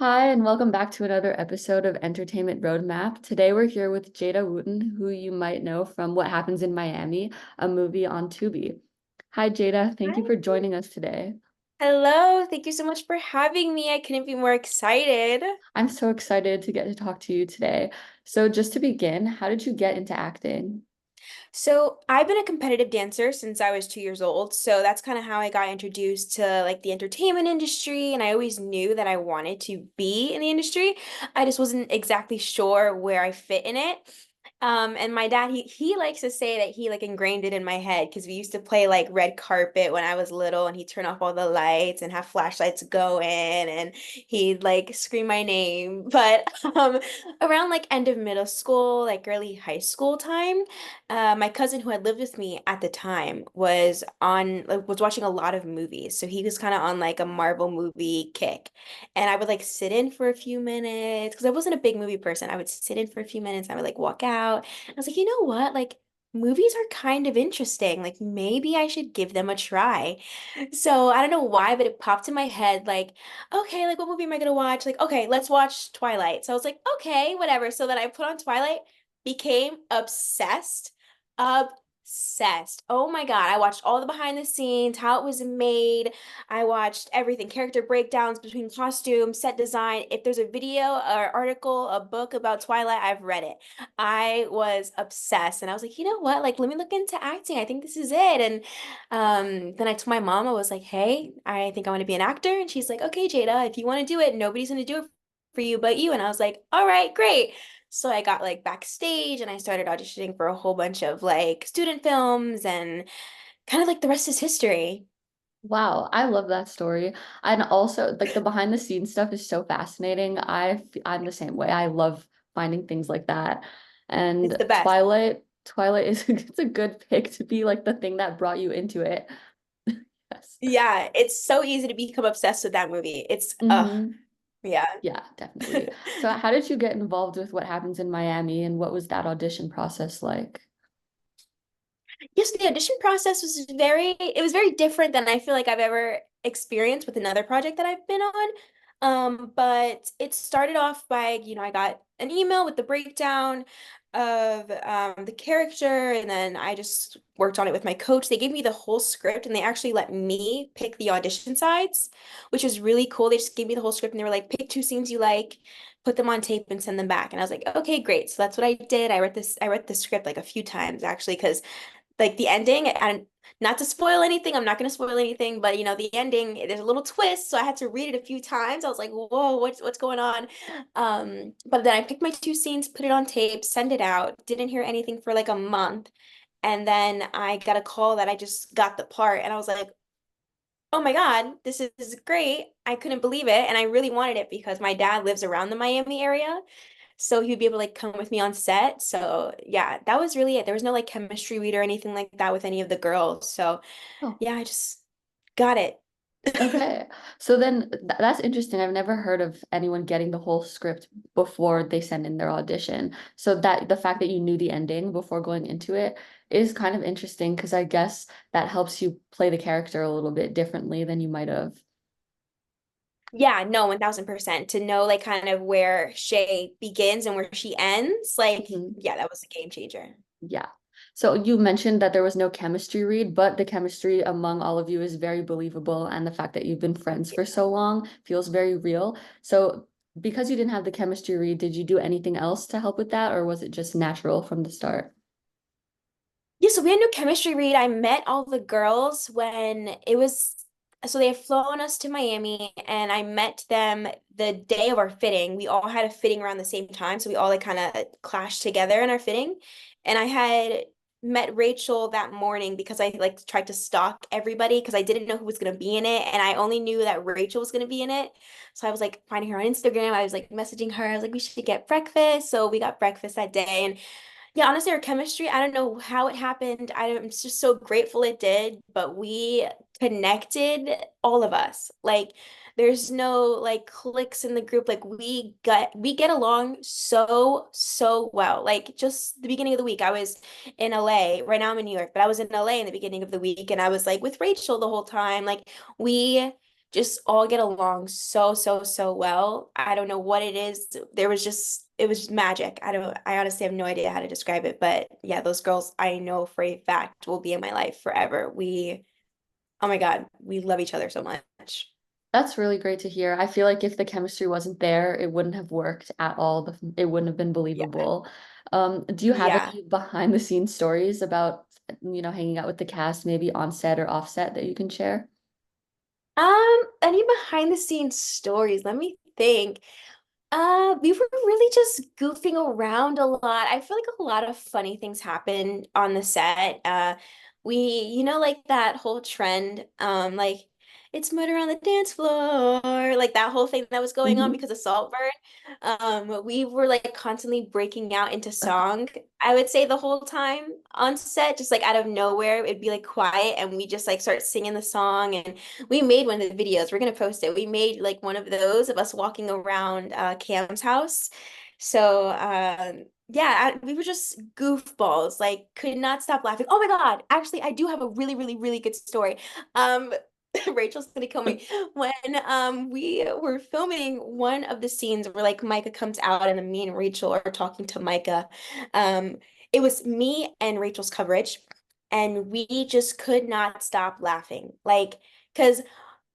Hi, and welcome back to another episode of Entertainment Roadmap. Today we're here with Jada Wooten, who you might know from What Happens in Miami, a movie on Tubi. Hi, Jada. Thank you Hi. for joining us today. Hello, thank you so much for having me. I couldn't be more excited. I'm so excited to get to talk to you today. So, just to begin, how did you get into acting? So, I've been a competitive dancer since I was 2 years old. So, that's kind of how I got introduced to like the entertainment industry. And I always knew that I wanted to be in the industry. I just wasn't exactly sure where I fit in it. And my dad, he likes to say that he like ingrained it in my head because we used to play like red carpet when I was little, and he'd turn off all the lights and have flashlights going, and he'd like scream my name. But around like end of middle school, like early high school time, my cousin who had lived with me at the time was watching a lot of movies. So he was kind of on like a Marvel movie kick. And I would like sit in for a few minutes because I wasn't a big movie person. I would sit in for a few minutes. I would like walk out. I was like, you know what? Like movies are kind of interesting. Like maybe I should give them a try. So I don't know why, but it popped in my head like, okay, like what movie am I gonna watch? Like, okay, let's watch Twilight. So I was like, okay, whatever. So then I put on Twilight, became obsessed. Obsessed. Oh my God. I watched all the behind the scenes, how it was made. I watched everything, character breakdowns between costume, set design. If there's a video or article, a book about Twilight, I've read it. I was obsessed. And I was like, you know what? Like, let me look into acting. I think this is it. And then I told my mom, I was like, hey, I think I want to be an actor. And she's like, okay, Jada, if you want to do it, nobody's going to do it for you but you. And I was like, all right, great. So I got like backstage and I started auditioning for a whole bunch of like student films and kind of like the rest is history. Wow, I love that story. And also, like the behind the scenes stuff is so fascinating. I'm the same way. I love finding things like that. It's And the best. Twilight is it's a good pick to be like the thing that brought you into it. Yes. Yeah, it's so easy to become obsessed with that movie. It's Hmm. yeah. Yeah, definitely. So how did you get involved with What Happens in Miami and what was that audition process like? Yes, the audition process was it was very different than I feel like I've ever experienced with another project that I've been on. But it started off by, I got an email with the breakdown of the character, and then I just worked on it with my coach. They gave me the whole script, and they actually let me pick the audition sides, which was really cool. They just gave me the whole script, and they were like, pick two scenes you like, put them on tape, and send them back. And I was like, okay, great. So that's what I did. I read the script like a few times actually, because like the ending, and not to spoil anything, I'm not going to spoil anything, but the ending, there's a little twist, so I had to read it a few times. I was like, whoa, what's going on? But then I picked my two scenes, put it on tape, send it out, didn't hear anything for like a month, and then I got a call that I just got the part, and I was like, oh my God, this is great. I couldn't believe it, and I really wanted it because my dad lives around the Miami area, so he would be able to like come with me on set. So yeah, that was really it. There was no like chemistry read or anything like that with any of the girls. So Oh, yeah, I just got it. okay. So then that's interesting. I've never heard of anyone getting the whole script before they send in their audition. So that the fact that you knew the ending before going into it is kind of interesting because I guess that helps you play the character a little bit differently than you might have. Yeah, no, 1000%. To know like kind of where Shay begins and where she ends, like Mhm. yeah, that was a game changer. Yeah. So you mentioned that there was no chemistry read, but the chemistry among all of you is very believable, and the fact that you've been friends for so long feels very real. So because you didn't have the chemistry read, did you do anything else to help with that, or was it just natural from the start? Yeah, so we had no chemistry read. I met all the girls when it was, so they had flown us to Miami, and I met them the day of our fitting. We all had a fitting around the same time, so we all like kind of clashed together in our fitting. And I had met Rachel that morning because I like tried to stalk everybody because I didn't know who was going to be in it, and I only knew that Rachel was going to be in it. So I was like finding her on Instagram. I was like messaging her. I was like, we should get breakfast. So we got breakfast that day, and yeah, honestly, our chemistry, I don't know how it happened. I'm just so grateful it did, but we connected, all of us. Like there's no like cliques in the group. Like we get along so well. Like just the beginning of the week, I was in LA. Right now I'm in New York, but I was in LA in the beginning of the week, and I was like with Rachel the whole time. Like we just all get along so, so, so well. I don't know what it is. There was just, it was magic. I honestly have no idea how to describe it, but yeah, those girls I know for a fact will be in my life forever. Oh my God, we love each other so much. That's really great to hear. I feel like if the chemistry wasn't there, it wouldn't have worked at all. It wouldn't have been Yeah. believable. Do you have Yeah. any behind the scenes stories about, hanging out with the cast, maybe on set or offset that you can share? Any behind the scenes stories? Let me think. We were really just goofing around a lot. I feel like a lot of funny things happen on the set. Like that whole trend, like it's murder on the dance floor, like that whole thing that was going on Mhm. because of Saltburn. We were like constantly breaking out into song. I would say the whole time on set, just like out of nowhere, it'd be like quiet and we just like start singing the song and we made one of the videos. We're gonna post it. We made like one of those of us walking around Cam's house. So yeah, we were just goofballs. Like could not stop laughing. Oh my God. Actually, I do have a really, really, really good story. Um Rachel's gonna kill me. When we were filming one of the scenes where like Micah comes out and then me and Rachel are talking to Micah. Um it was me and Rachel's coverage and we just could not stop laughing. Like because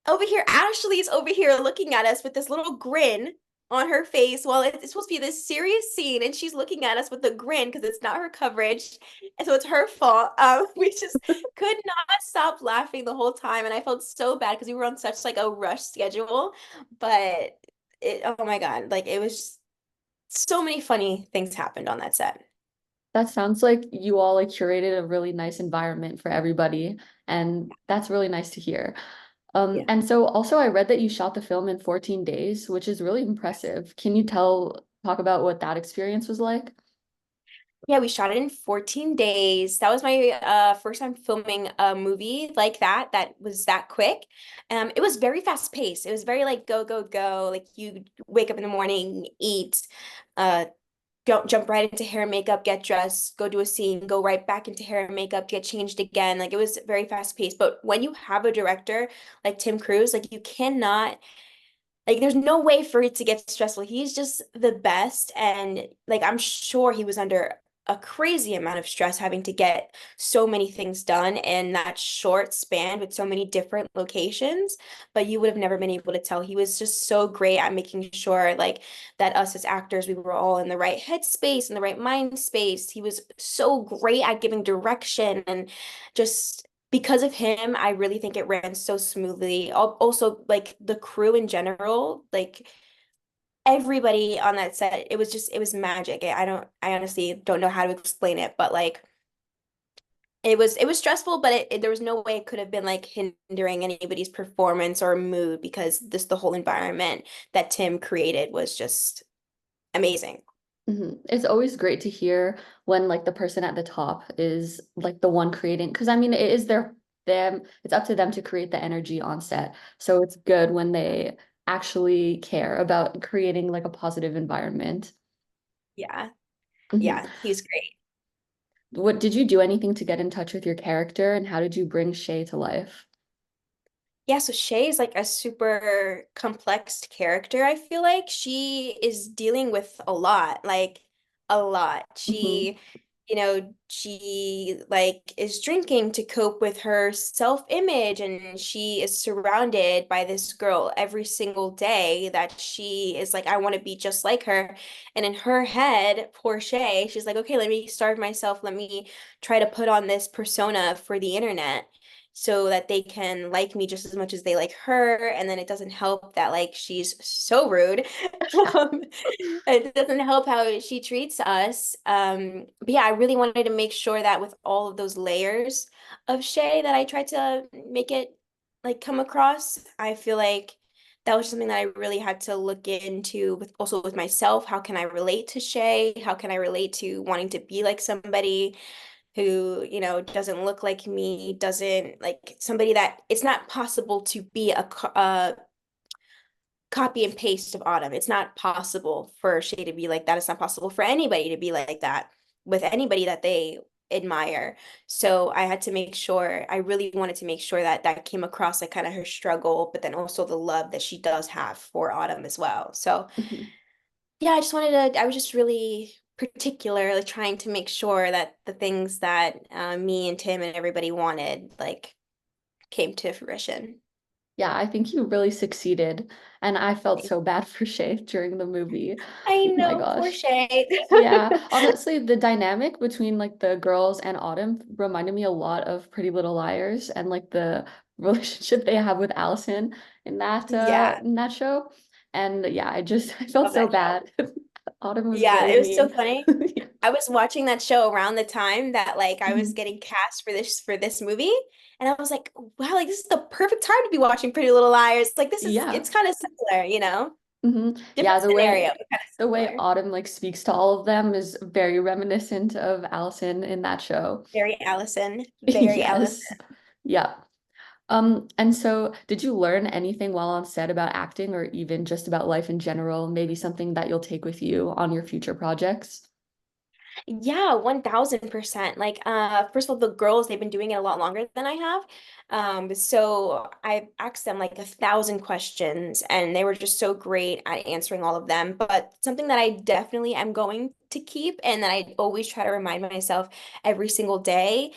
over here, Ashley's over here looking at us with this little grin on her face while it's supposed to be this serious scene, and she's looking at us with a grin because it's not her coverage, and so it's her fault. We just could not stop laughing the whole time, and I felt so bad because we were on such like a rush schedule, but oh my God, like it was just, so many funny things happened on that set. That sounds like you all like curated a really nice environment for everybody, and that's really nice to hear. Yeah. And so also I read that you shot the film in 14 days, which is really impressive. Can you talk about what that experience was like? Yeah, we shot it in 14 days. That was my first time filming a movie like that was that quick. It was very fast paced. It was very like go, go, go. Like you wake up in the morning, eat, uh, go jump right into hair and makeup, get dressed, go do a scene, go right back into hair and makeup, get changed again. Like it was very fast paced. But when you have a director like Tim Cruise, like you cannot like there's no way for it to get stressful. He's just the best. And like I'm sure he was under a crazy amount of stress having to get so many things done in that short span with so many different locations. But you would have never been able to tell. He was just so great at making sure like that us as actors, we were all in the right headspace, in the right mind space. He was so great at giving direction and just because of him, I really think it ran so smoothly. Also, like the crew in general, like everybody on that set, it was magic. I honestly don't know how to explain it, but like it was stressful, but there was no way it could have been like hindering anybody's performance or mood because the whole environment that Tim created was just amazing. It's always great to hear when like the person at the top is like the one creating, because I mean it is them, it's up to them to create the energy on set. So it's good when they actually care about creating like a positive environment. Yeah, Mhm. yeah, he was great. What did you do anything to get in touch with your character and how did you bring Shay to life? Yeah, so Shay is like a super complex character. I feel like she is dealing with a lot, like a lot. Hmm. She like is drinking to cope with her self-image, and she is surrounded by this girl every single day that she is like, I want to be just like her. And in her head, poor Shay, she's like, okay, let me starve myself. Let me try to put on this persona for the internet so that they can like me just as much as they like her. And then it doesn't help that like she's so rude. Um, it doesn't help how she treats us. But yeah, I really wanted to make sure that with all of those layers of Shay that I tried to make it like come across, I feel like that was something that I really had to look into with also with myself. How can I relate to Shay? How can I relate to wanting to be like somebody? Who, doesn't look like me, doesn't like somebody that it's not possible to be a copy and paste of Autumn. It's not possible for Shay to be like that. It's not possible for anybody to be like that with anybody that they admire. So I had to make sure, I really wanted to make sure that that came across like kind of her struggle, but then also the love that she does have for Autumn as well. So Mhm. yeah, I was just really particular, like trying to make sure that the things that me and Tim and everybody wanted like came to fruition. Yeah, I think you really succeeded. And I felt so bad for Shay during the movie. I Oh my know, poor gosh. Shay. Yeah, honestly, the dynamic between like the girls and Autumn reminded me a lot of Pretty Little Liars and like the relationship they have with Allison Yeah, in that show. And yeah, I felt love so that show. bad. Autumn was Yeah, really it was so mean. funny. I was watching that show around the time that like I was Mhm. getting cast for this movie, and I was like, wow, like this is the perfect time to be watching Pretty Little Liars. Like this is Yeah. it's kind of similar, Yeah, Different scenario, but kind of the way similar. Autumn like speaks to all of them is very reminiscent of Allison in that show. Very Allison, very Allison. Yes. Yeah. And so did you learn anything while on set about acting or even just about life in general? Maybe something that you'll take with you on your future projects? Yeah, 1000%. Like, first of all, the girls, they've been doing it a lot longer than I have. So I asked them like 1,000 questions, and they were just so great at answering all of them. But something that I definitely am going to keep and that I always try to remind myself every single day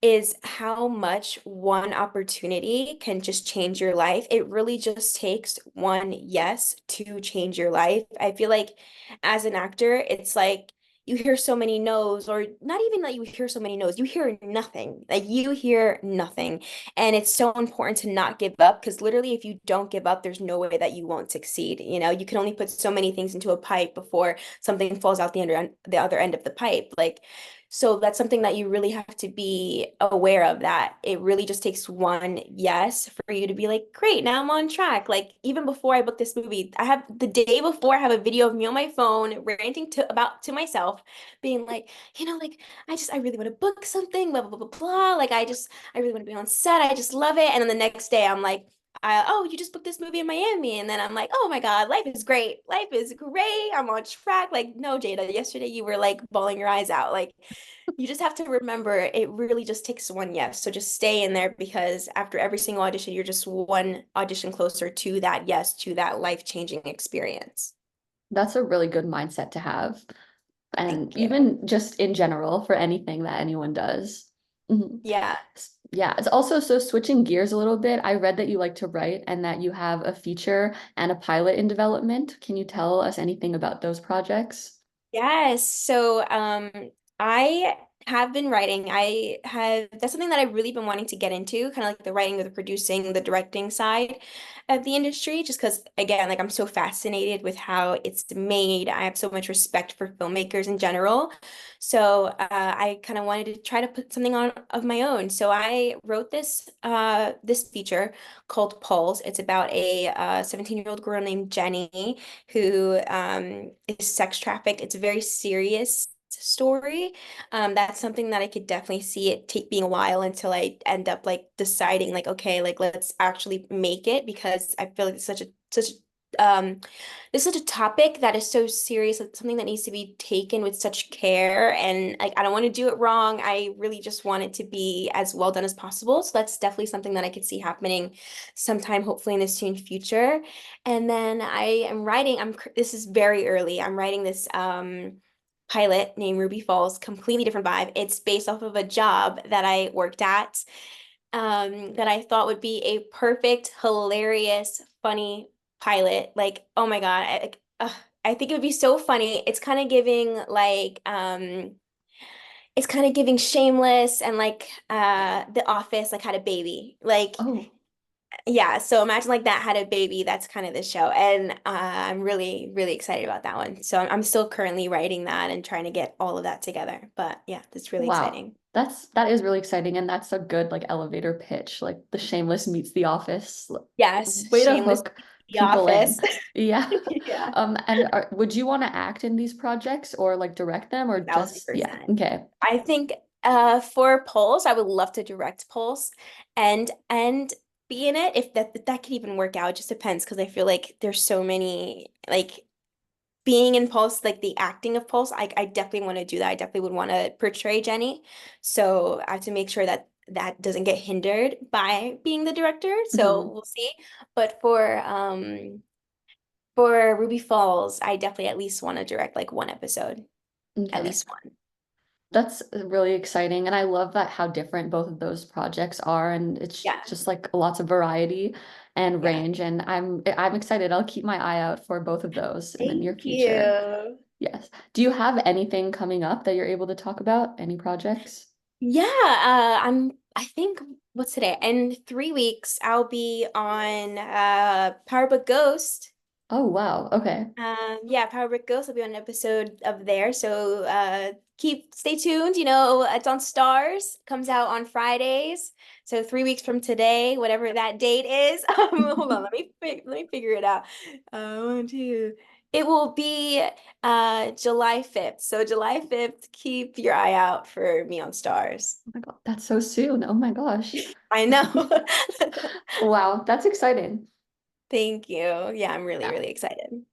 is how much one opportunity can just change your life. It really just takes one yes to change your life. I feel like as an actor, it's like you hear so many no's, or not even that you hear so many no's, you hear nothing. Like you hear nothing. And it's so important to not give up because literally, if you don't give up, there's no way that you won't succeed. You can only put so many things into a pipe before something falls out the other end of the pipe. Like, so that's something that you really have to be aware of, that it really just takes one yes for you to be like, great, now I'm on track. Like even before I booked this movie, I have the day before I have a video of me on my phone ranting to myself, being like, like I really want to book something, blah, blah, blah, blah, blah. Like I really want to be on set. I just love it. And then the next day I'm like, oh, you just booked this movie in Miami. And then I'm like, oh my God, life is great. Life is great. I'm on track. Like, no, Jada, yesterday you were like bawling your eyes out. Like, you just have to remember it really just takes one yes. So just stay in there because after every single audition, you're just one audition closer to that yes, to that life-changing experience. That's a really good mindset to have. And Thank you. even just in general for anything that anyone does. Mhm. Yeah. Yeah, it's also so switching gears a little bit. I read that you like to write and that you have a feature and a pilot in development. Can you tell us anything about those projects? Yes. So, I have been writing. That's something that I've really been wanting to get into, kind of like the writing, the producing, the directing side of the industry, just because, again, like I'm so fascinated with how it's made. I have so much respect for filmmakers in general. So, I kind of wanted to try to put something on of my own. So I wrote this feature called Pulse. It's about a 17-year-old girl named Jenny who is sex trafficked. It's a very serious story. That's something that I could definitely see it take being a while until I end up like deciding like, okay, like let's actually make it because I feel like it's such this is such a topic that is so serious. It's something that needs to be taken with such care. And like I don't want to do it wrong. I really just want it to be as well done as possible. So that's definitely something that I could see happening sometime, hopefully in the soon future. And then I am writing, this is very early. I'm writing this pilot named Ruby Falls, completely different vibe. It's based off of a job that I worked at that I thought would be a perfect, hilarious, funny pilot. Like, oh my God, I think it would be so funny. It's kind of giving Shameless and like The Office like had a baby. Like, Oh, yeah, so imagine like that had a baby. That's kind of the show. And I'm really, really excited about that one. So I'm still currently writing that and trying to get all of that together. But yeah, that's really wow. exciting. That is really exciting and that's a good like elevator pitch, like the Shameless meets the Office. Yes, Way to Shameless, hook The people in. Office. Yeah. Yeah. Would you want to act in these projects or like direct them or Thousand just yeah, percent. okay. I think for Pulse, I would love to direct Pulse and be in it if that could even work out. It just depends because I feel like there's so many like being in Pulse, like the acting of Pulse, I definitely want to do that. I definitely would want to portray Jenny. So I have to make sure that that doesn't get hindered by being the director. So Mhm. we'll see. But for Ruby Falls, I definitely at least want to direct like one episode, at Okay. least one. That's really exciting. And I love that how different both of those projects are. And it's Yeah. just like lots of variety and Yeah. range. And I'm excited. I'll keep my eye out for both of those in the near Thank future. you. Yes. Do you have anything coming up that you're able to talk about? Any projects? Yeah, I think what's today? In 3 weeks, I'll be on Power Book Ghost. Oh, wow. Okay. Yeah, Power Book Ghost will be on an episode of there. So stay tuned. It's on Stars, comes out on Fridays. So 3 weeks from today, whatever that date is. Hold on, let me figure it out. One, two. It will be July 5th. So July 5th, keep your eye out for me on Stars. Oh my God, that's so soon. Oh my gosh. I know. Wow, that's exciting. Thank you. Yeah, I'm really, Yeah. really excited.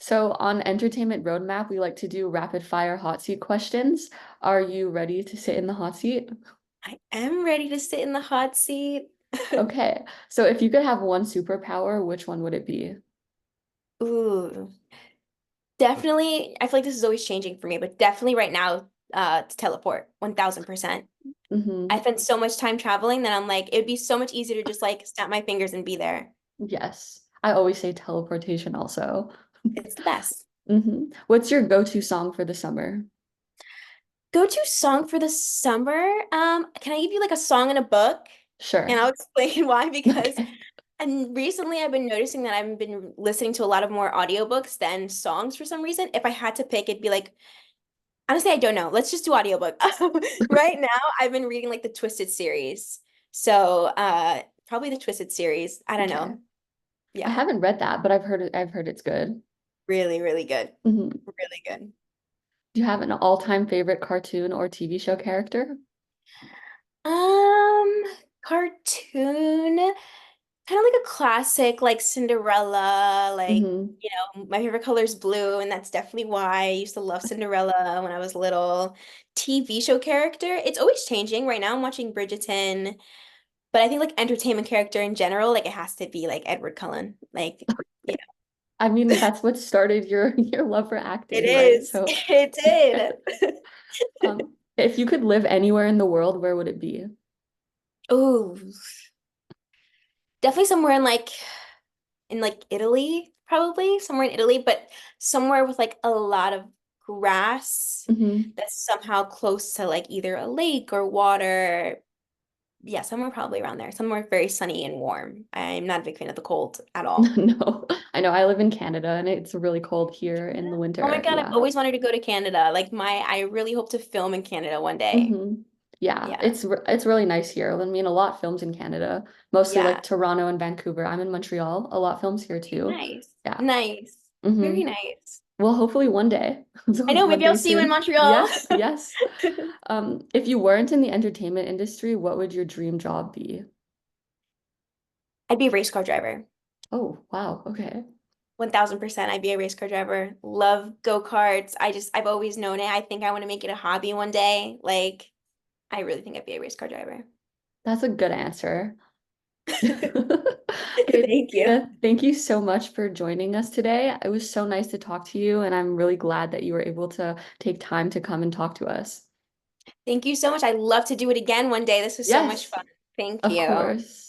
So on Entertainment Roadmap, we like to do rapid fire hot seat questions. Are you ready to sit in the hot seat? I am ready to sit in the hot seat. Okay. So if you could have one superpower, which one would it be? Ooh, definitely. I feel like this is always changing for me, but definitely right now, to teleport, 1000%. I Hmm. spent so much time traveling that I'm like, it'd be so much easier to just like snap my fingers and be there. Yes. I always say teleportation also. It's the best. What's your go-to song for the summer? Go-to song for the summer. Can I give you like a song and a book? And Sure. I'll explain why, because Okay. and recently I've been noticing that I've been listening to a lot of more audiobooks than songs for some reason. If I had to pick, it'd be like, honestly, I don't know. Let's just do audiobook. Right now, I've been reading like the Twisted series. So, probably the Twisted series. I don't Okay. know. I Yeah. haven't read that, but I've heard it's good. Really, really good. Hmm. Really good. Do you have an all-time favorite cartoon or TV show character? Um, Cartoon, kind of like a classic, like Cinderella, like, Hmm. my favorite color is blue, and that's definitely why I used to love Cinderella when I was little. TV show character, it's always changing. Right now, I'm watching Bridgerton, but I think like entertainment character in general, like it has to be like Edward Cullen. Like, you I mean, know, that's what started your your love for it acting, right? is. So, It did. if you could live anywhere in the world, where would it be? Oh, definitely somewhere in like Italy, probably somewhere in Italy, but somewhere with like a lot of grass Hmm. that's somehow close to like either a lake or water. Yeah, somewhere probably around there. Somewhere very sunny and warm. I'm not a big fan of the cold at all. No, I know I live in Canada and it's really cold here in the Oh my winter. God, I've Yeah. always wanted to go to Canada. I really hope to film in Canada one day. Hmm. Yeah, Yeah. it's really nice here. I mean, a lot films in Canada, mostly like Yeah. Toronto and Vancouver. I'm in Montreal. A lot films here too. Nice. Yeah. Nice. Hmm. Very nice. Well, hopefully one day. So I know, one maybe I'll day see you in soon. Montreal. Yes, yes. If you weren't in the entertainment industry, what would your dream job be? I'd be a race car driver. Oh, wow. Okay. 1000%. I'd be a race car driver. Love go-karts. I've always known it. I think I want to make it a hobby one day. Like, I really think I'd be a race car driver. That's a good answer. Okay, Thank you. Tina, thank you so much for joining us today. It was so nice to talk to you, and I'm really glad that you were able to take time to come and talk to us. Thank you so much. I'd love to do it again one day. This was so much Yes, fun. Thank of you. course.